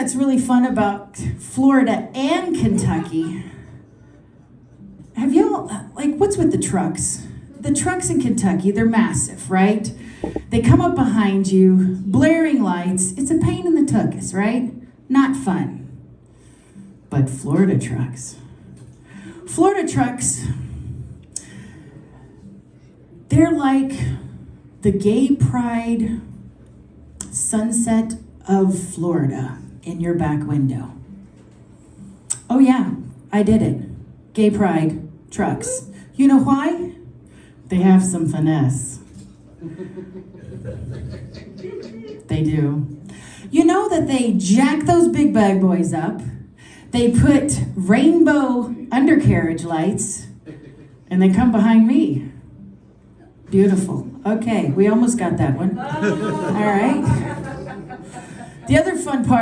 that's really fun about Florida and Kentucky, have y'all, like, what's with the trucks? The trucks in Kentucky, they're massive, right? They come up behind you, blaring lights. It's a pain in the tuchus, right? Not fun. But Florida trucks, they're like the gay pride sunset of Florida in your back window. Oh yeah, I did it. Gay pride trucks. You know why? They have some finesse. They do. You know that they jack those big bag boys up. They put rainbow undercarriage lights, and they come behind me. Beautiful. Okay, we almost got that one. All right. The other fun part